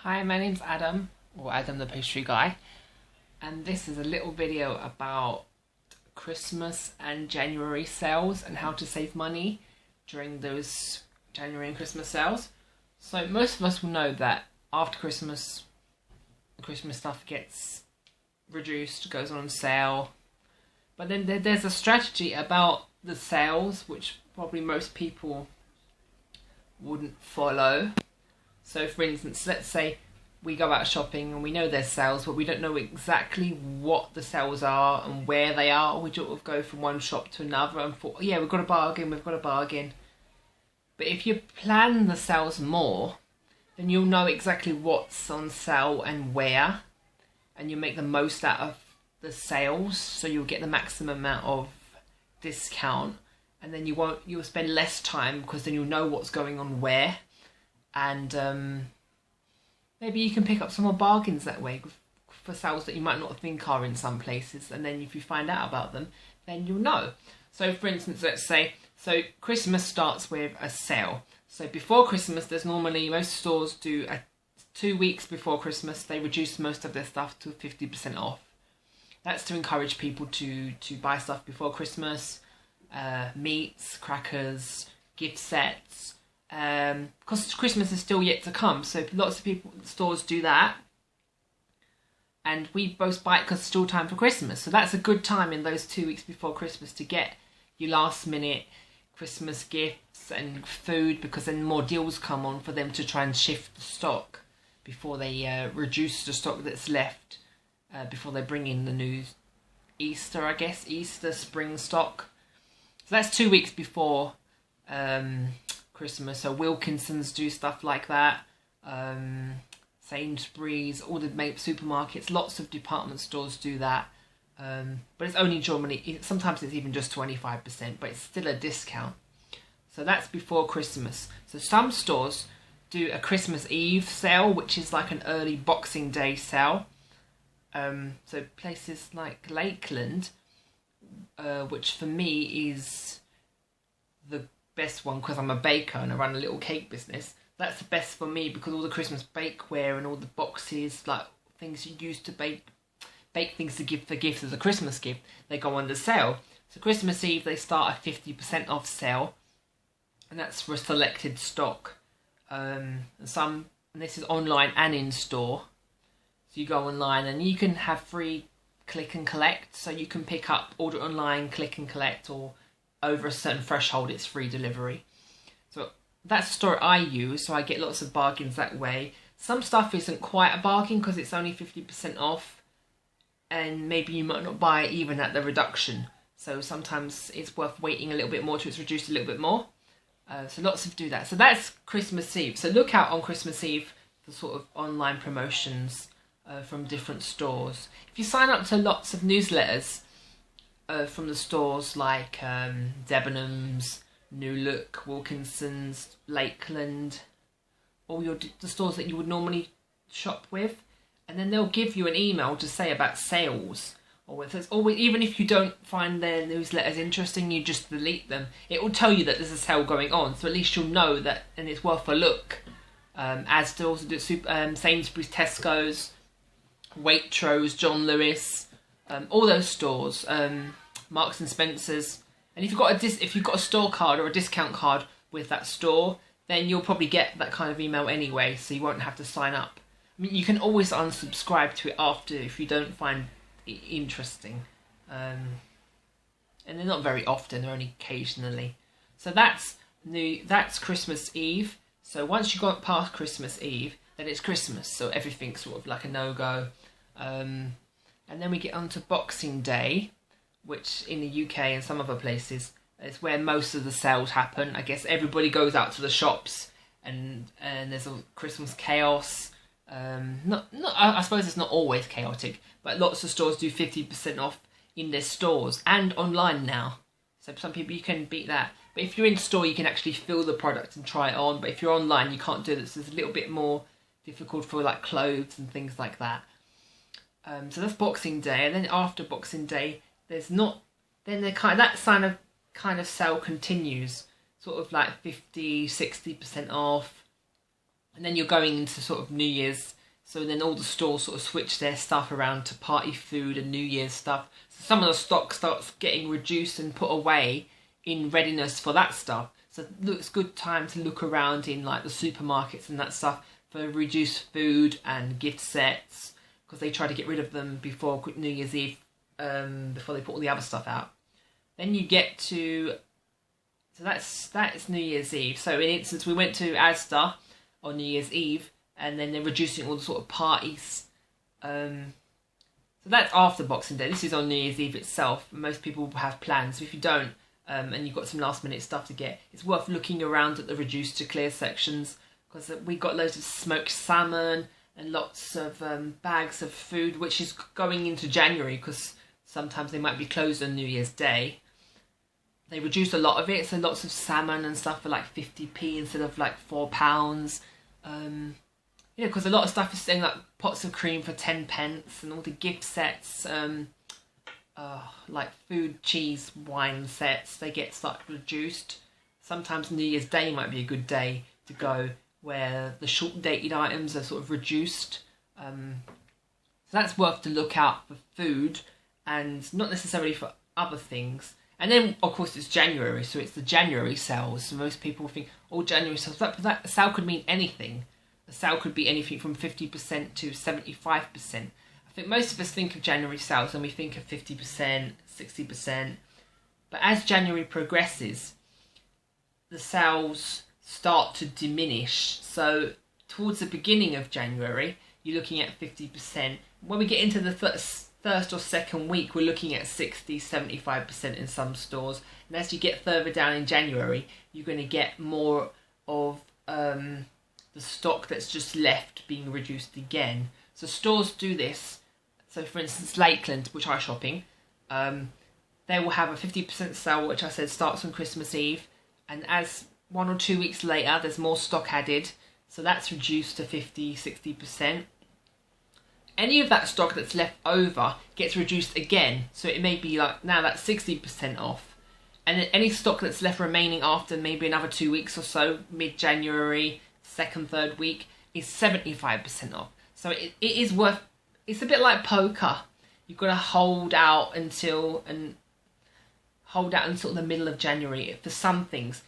Hi, my name's Adam, or Adam the Pastry Guy, and this is a little video about Christmas and January sales and how to save money during those January and Christmas sales. So most of us will know that after Christmas, the Christmas stuff gets reduced, goes on sale, but then there's a strategy about the sales which probably most people wouldn't follow. So for instance, let's say we go out shopping and we know there's sales, but we don't know exactly what the sales are and where they are. We sort of go from one shop to another and thought, yeah, we've got a bargain. But if you plan the sales more, then you'll know exactly what's on sale and where, and you make the most out of the sales, so you'll get the maximum amount of discount, and then you'll spend less time because then you'll know what's going on where. And maybe you can pick up some more bargains that way for sales that you might not think are in some places, and then if you find out about them, then you'll know. So for instance, let's say, so Christmas starts with a sale. So before Christmas, there's normally, most stores do 2 weeks before Christmas, they reduce most of their stuff to 50% off. That's to encourage people to buy stuff before Christmas, meats, crackers, gift sets, because Christmas is still yet to come, so lots of stores do that, and we both buy it because it's still time for Christmas. So that's a good time in those 2 weeks before Christmas to get your last minute Christmas gifts and food, because then more deals come on for them to try and shift the stock before they reduce the stock that's left, before they bring in the new Easter spring stock. So that's 2 weeks before Christmas. So Wilkinson's do stuff like that, Sainsbury's, all the supermarkets, lots of department stores do that, but it's only normally, sometimes it's even just 25%, but it's still a discount. So that's before Christmas. So some stores do a Christmas Eve sale, which is like an early Boxing Day sale. So places like Lakeland, which for me is the best one because I'm a baker and I run a little cake business. That's the best for me because all the Christmas bakeware and all the boxes, like things you use to bake things to give for gifts as a Christmas gift, they go on the sale. So Christmas Eve they start a 50% off sale, and that's for selected stock. And this is online and in store. So you go online and you can have free click and collect. So you can pick up, order online, click and collect, or over a certain threshold it's free delivery. So that's the store I use, so I get lots of bargains that way. Some stuff isn't quite a bargain because it's only 50% off, and maybe you might not buy it even at the reduction. So sometimes it's worth waiting a little bit more till it's reduced a little bit more. So lots of do that. So that's Christmas Eve. So look out on Christmas Eve for sort of online promotions from different stores. If you sign up to lots of newsletters from the stores like Debenhams, New Look, Wilkinson's, Lakeland, all the stores that you would normally shop with, and then they'll give you an email to say about sales. Or if there's always, even if you don't find their newsletters interesting, you just delete them. It will tell you that there's a sale going on, so at least you'll know that, and it's worth a look. As to also do Sainsbury's, Tesco's, Waitrose, John Lewis, all those stores, Marks and Spencer's. And if you've got a store card or a discount card with that store, then you'll probably get that kind of email anyway, so you won't have to sign up. I mean, you can always unsubscribe to it after if you don't find it interesting. And they're not very often, they're only occasionally. So that's Christmas Eve. So once you got past Christmas Eve, then it's Christmas, so everything's sort of like a no-go. And then we get on to Boxing Day, which in the UK and some other places is where most of the sales happen. I guess everybody goes out to the shops, and there's a Christmas chaos. I suppose it's not always chaotic, but lots of stores do 50% off in their stores and online now. So some people, you can beat that. But if you're in store, you can actually feel the product and try it on. But if you're online, you can't do this. It's a little bit more difficult for like clothes and things like that. So that's Boxing Day, and then after Boxing Day, there's not. Then that kind of sale continues, sort of like 50, 60% off, And then you're going into sort of New Year's, so then all the stores sort of switch their stuff around to party food and New Year's stuff. So some of the stock starts getting reduced and put away in readiness for that stuff. So it's a good time to look around in like the supermarkets and that stuff for reduced food and gift sets, because they try to get rid of them before New Year's Eve, before they put all the other stuff out. Then you get to, so that's New Year's Eve. So in instance, we went to Asda on New Year's Eve, and then they're reducing all the sort of parties. So that's after Boxing Day. This is on New Year's Eve itself. Most people have plans. So if you don't, and you've got some last minute stuff to get, it's worth looking around at the reduced to clear sections, because we got loads of smoked salmon and lots of bags of food, which is going into January, because sometimes they might be closed on New Year's Day. They reduced a lot of it, so lots of salmon and stuff for like 50p instead of like £4. Yeah, because a lot of stuff is saying like pots of cream for 10 pence, and all the gift sets, like food, cheese, wine sets, they get started reduced. Sometimes New Year's Day might be a good day to go, where the short dated items are sort of reduced. So that's worth to look out for food, and not necessarily for other things. And then, of course, it's January, so it's the January sales. So most people think, oh, January sales. That sale could mean anything. A sale could be anything from 50% to 75%. I think most of us think of January sales and we think of 50%, 60%. But as January progresses, the sales start to diminish. So towards the beginning of January, you're looking at 50%. When we get into the first or second week, we're looking at 60, 75% in some stores. And as you get further down in January, you're going to get more of the stock that's just left being reduced again. So stores do this. So for instance, Lakeland, which I shop in, they will have a 50% sale, which I said starts on Christmas Eve. And as 1 or 2 weeks later, there's more stock added. So that's reduced to 50, 60%. Any of that stock that's left over gets reduced again. So it may be like, now that's 60% off. And then any stock that's left remaining after maybe another 2 weeks or so, mid-January, second, third week, is 75% off. So it is worth, it's a bit like poker. You've got to hold out until the middle of January. For some things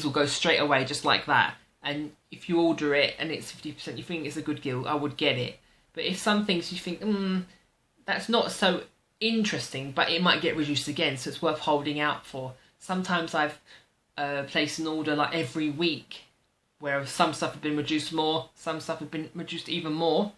will go straight away just like that. And if you order it and it's 50%, you think it's a good deal, I would get it. But if some things you think, that's not so interesting, but it might get reduced again, so it's worth holding out for. Sometimes I've placed an order like every week, where some stuff have been reduced more, some stuff have been reduced even more.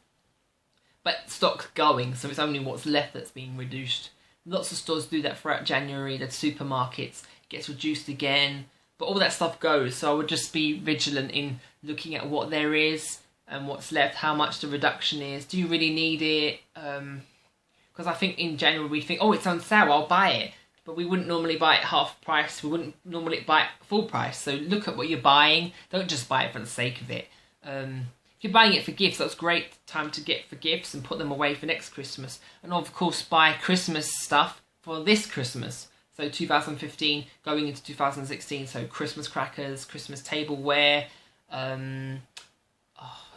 But stock's going, so it's only what's left that's being reduced. Lots of stores do that throughout January. The supermarkets gets reduced again, but all that stuff goes. So I would just be vigilant in looking at what there is and what's left, how much the reduction is. Do you really need it? Because I think in January we think, oh, it's on sale, I'll buy it. But we wouldn't normally buy it half price. We wouldn't normally buy it full price. So look at what you're buying. Don't just buy it for the sake of it. If you're buying it for gifts, that's a great time to get for gifts and put them away for next Christmas. And of course, buy Christmas stuff for this Christmas. So 2015 going into 2016. So Christmas crackers, Christmas tableware,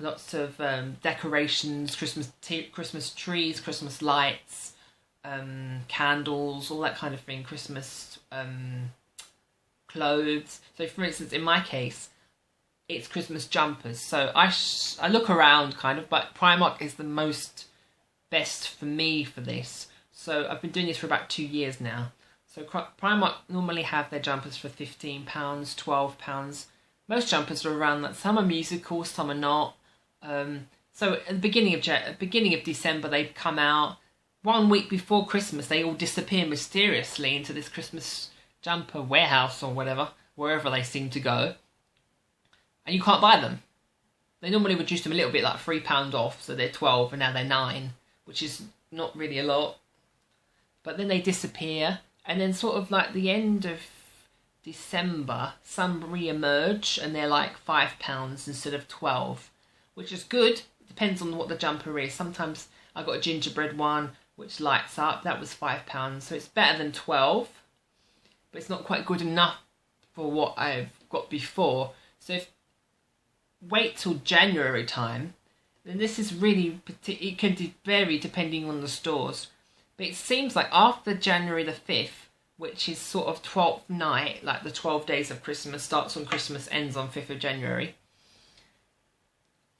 lots of decorations, Christmas trees, Christmas lights, candles, all that kind of thing, Christmas clothes. So for instance, in my case, it's Christmas jumpers. So I look around kind of, but Primark is the most best for me for this. So I've been doing this for about 2 years now. So Primark normally have their jumpers for £15, £12. Most jumpers are around that. Some are musical, some are not. So at the beginning of December, they come out. 1 week before Christmas, they all disappear mysteriously into this Christmas jumper warehouse or whatever, wherever they seem to go. And you can't buy them. They normally reduce them a little bit, like £3 off, so they're 12 and now they're 9, which is not really a lot. But then they disappear, and then sort of like the end of December, some re-emerge and they're like £5 instead of 12, which is good. It depends on what the jumper is. Sometimes I got a gingerbread one which lights up. That was £5, so it's better than 12, but it's not quite good enough for what I've got before. So if wait till January time, then this is really, it can vary depending on the stores. But it seems like after January the 5th, which is sort of 12th night, like the 12 days of Christmas, starts on Christmas, ends on 5th of January.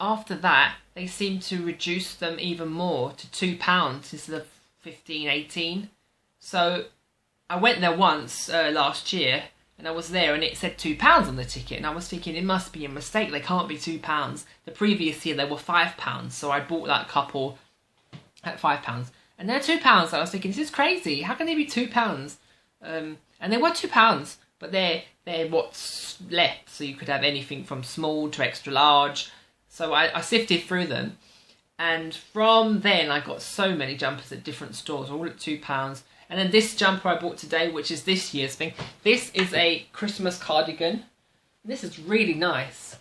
After that, they seem to reduce them even more to £2 instead of 15, 18. So I went there once last year, and I was there and it said £2 on the ticket, and I was thinking it must be a mistake, they can't be £2. The previous year they were £5, so I bought that couple at £5. And they're £2. I was thinking, this is crazy, how can they be £2? And they were £2, but they're what's left, so you could have anything from small to extra large. So I sifted through them, and from then I got so many jumpers at different stores, all at £2. And then this jumper I bought today, which is this year's thing, this is a Christmas cardigan. This is really nice.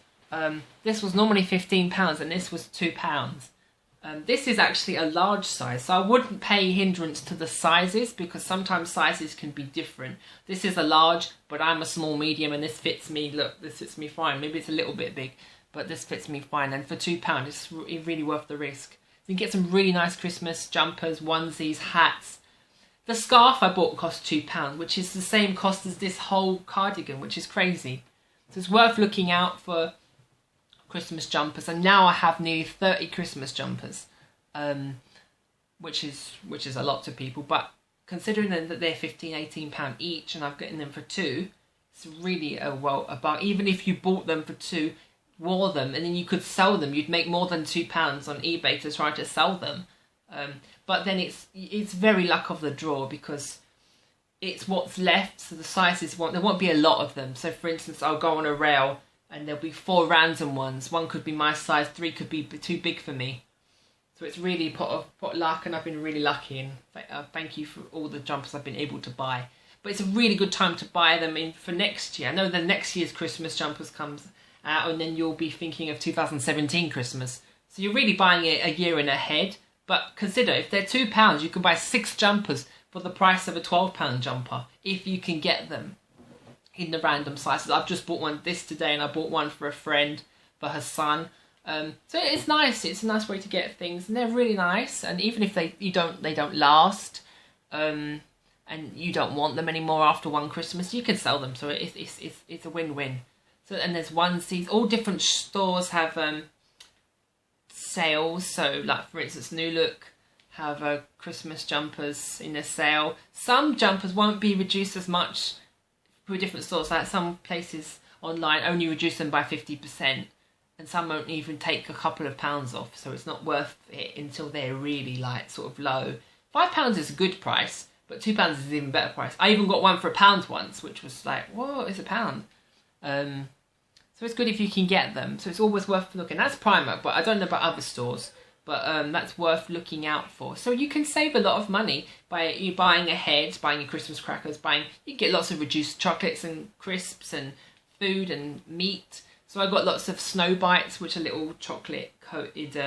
This was normally £15 and this was £2. This is actually a large size, so I wouldn't pay hindrance to the sizes because sometimes sizes can be different. This is a large, but I'm a small medium and this fits me. Look, this fits me fine. Maybe it's a little bit big, but this fits me fine. And for £2, it's really worth the risk. You can get some really nice Christmas jumpers, onesies, hats. The scarf I bought cost £2, which is the same cost as this whole cardigan, which is crazy. So it's worth looking out for Christmas jumpers, and now I have nearly 30 Christmas jumpers, which is a lot to people, but considering that they're £15-18 each and I've gotten them for £2, it's really about, even if you bought them for £2, wore them, and then you could sell them, you'd make more than £2 on eBay to try to sell them. But then it's very luck of the draw because it's what's left, so the sizes there won't be a lot of them. So for instance, I'll go on a rail and there'll be 4 random ones. 1 could be my size, 3 could be too big for me. So it's really put luck, and I've been really lucky, and thank you for all the jumpers I've been able to buy. But it's a really good time to buy them in for next year. I know the next year's Christmas jumpers comes out, and then you'll be thinking of 2017 Christmas. So you're really buying it a year in ahead. But consider, if they're £2, you can buy 6 jumpers for the price of a £12 jumper, if you can get them in the random sizes. I've just bought one today, and I bought one for a friend for her son. So it's nice. It's a nice way to get things, and they're really nice. And even if they don't last, and you don't want them anymore after one Christmas, you can sell them. So it's a win-win. So, and there's onesies. All different stores have sales. So like for instance, New Look have Christmas jumpers in a sale. Some jumpers won't be reduced as much for different stores. Like some places online only reduce them by 50%, and some won't even take a couple of pounds off. So it's not worth it until they're really like sort of low. £5 is a good price, but £2 is an even better price. I even got one for £1 once, which was like, whoa, it's £1. So it's good if you can get them. So it's always worth looking. That's Primark, but I don't know about other stores. But that's worth looking out for. So you can save a lot of money by you buying ahead, buying your Christmas crackers, you get lots of reduced chocolates and crisps and food and meat. So I got lots of snow bites, which are little chocolate coated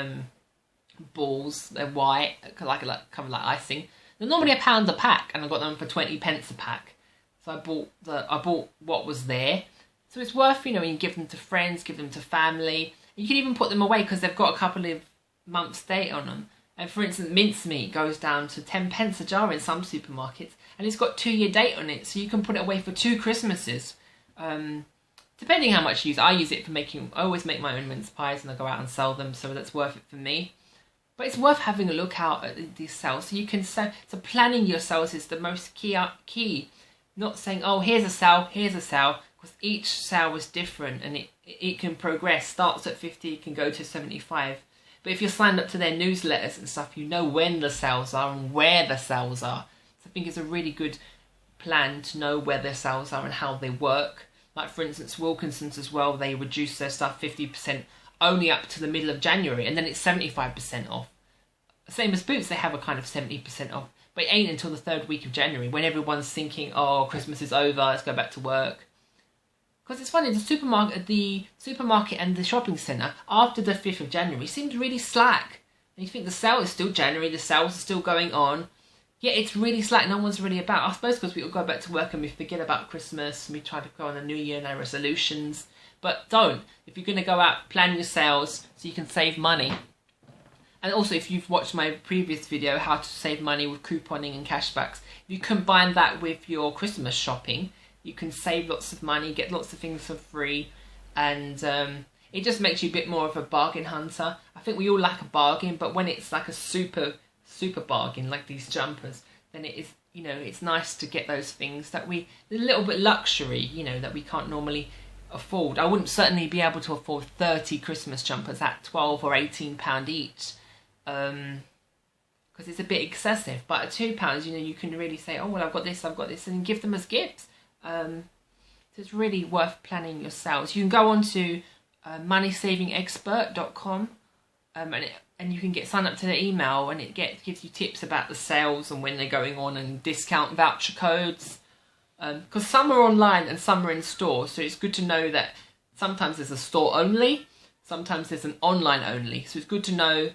balls. They're white, kind of like icing. They're normally £1 a pack, and I got them for 20p a pack. So I bought what was there. So it's worth, you can give them to friends, give them to family. You can even put them away because they've got a couple of months date on them. And for instance, mincemeat goes down to 10p a jar in some supermarkets, and it's got 2-year date on it, so you can put it away for 2 Christmases. Depending how much you use. I use it for I always make my own mince pies and I go out and sell them, so that's worth it for me. But it's worth having a look out at these sales, so you can so planning your sales is the most key. Not saying, oh, here's a sale, because each sale is different, and it can progress. Starts at 50, it can go to 75. But if you're signed up to their newsletters and stuff, you know when the sales are and where the sales are. So I think it's a really good plan to know where their sales are and how they work. Like for instance, Wilkinson's as well, they reduce their stuff 50% only up to the middle of January, and then it's 75% off. Same as Boots, they have a kind of 70% off. But it ain't until the 3rd week of January when everyone's thinking, oh, Christmas is over, let's go back to work. Because it's funny, the supermarket and the shopping centre after the 5th of January seems really slack. And you think the sale is still January, the sales are still going on. Yet it's really slack, no one's really about. I suppose because we all go back to work and we forget about Christmas and we try to go on a New Year and our resolutions. But don't. If you're going to go out, plan your sales so you can save money. And also, if you've watched my previous video, how to save money with couponing and cashbacks, if you combine that with your Christmas shopping, you can save lots of money, get lots of things for free, and it just makes you a bit more of a bargain hunter. I think we all like a bargain, but when it's like a super bargain, like these jumpers, then it is, you know, it's nice to get those things that a little bit luxury, you know, that we can't normally afford. I wouldn't certainly be able to afford 30 Christmas jumpers at £12 or £18 each, because it's a bit excessive. But at £2, you know, you can really say, oh well, I've got this, and give them as gifts. So it's really worth planning your sales. You can go on to moneysavingexpert.com, and you can sign up to the email, and it gives you tips about the sales and when they're going on, and discount voucher codes. Because some are online and some are in store, so it's good to know that sometimes there's a store only, sometimes there's an online only. So it's good to know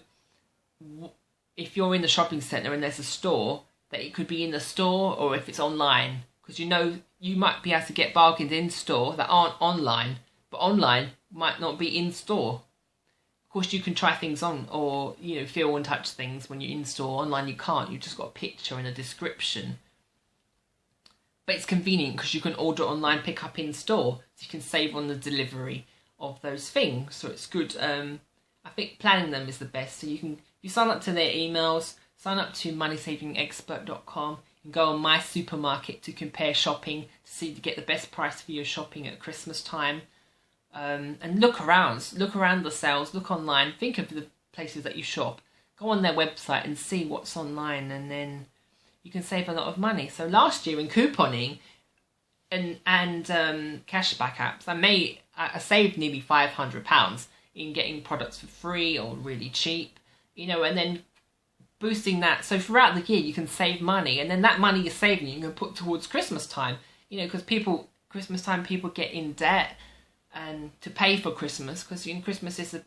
if you're in the shopping centre and there's a store, that it could be in the store, or if it's online, because you know you might be able to get bargains in store that aren't online, but online might not be in store. Of course, you can try things on, or you know, feel and touch things when you're in store. Online you can't, you've just got a picture and a description. But it's convenient because you can order online, pick up in store, so you can save on the delivery of those things. So it's good. I think planning them is the best. So you sign up to their emails, sign up to moneysavingexpert.com, and go on My Supermarket to compare shopping, to get the best price for your shopping at Christmas time. And look around the sales, look online, think of the places that you shop, go on their website and see what's online, and then you can save a lot of money. So last year in couponing and cashback apps, I saved nearly £500 in getting products for free or really cheap, you know, and then boosting that. So throughout the year you can save money, and then that money you're saving you can put towards Christmas time, you know, because Christmas time people get in debt and to pay for Christmas, because you know, Christmas is a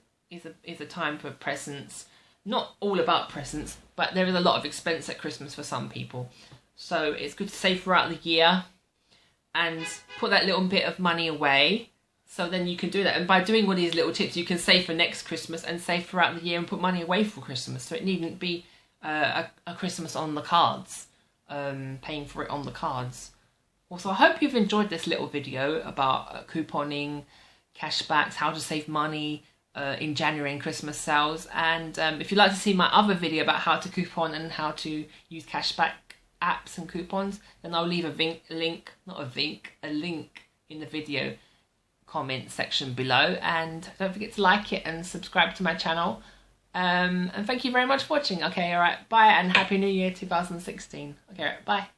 time for presents. Not all about presents, but there is a lot of expense at Christmas for some people. So it's good to save throughout the year and put that little bit of money away. So then you can do that. And by doing all these little tips, you can save for next Christmas and save throughout the year and put money away for Christmas. So it needn't be a Christmas on the cards, paying for it on the cards. Also, I hope you've enjoyed this little video about couponing, cashbacks, how to save money in January and Christmas sales. And if you'd like to see my other video about how to coupon and how to use cashback apps and coupons, then I'll leave a link in the video comment section below. And don't forget to like it and subscribe to my channel. And thank you very much for watching. Okay, alright, bye, and Happy New Year 2016. Okay, alright, bye.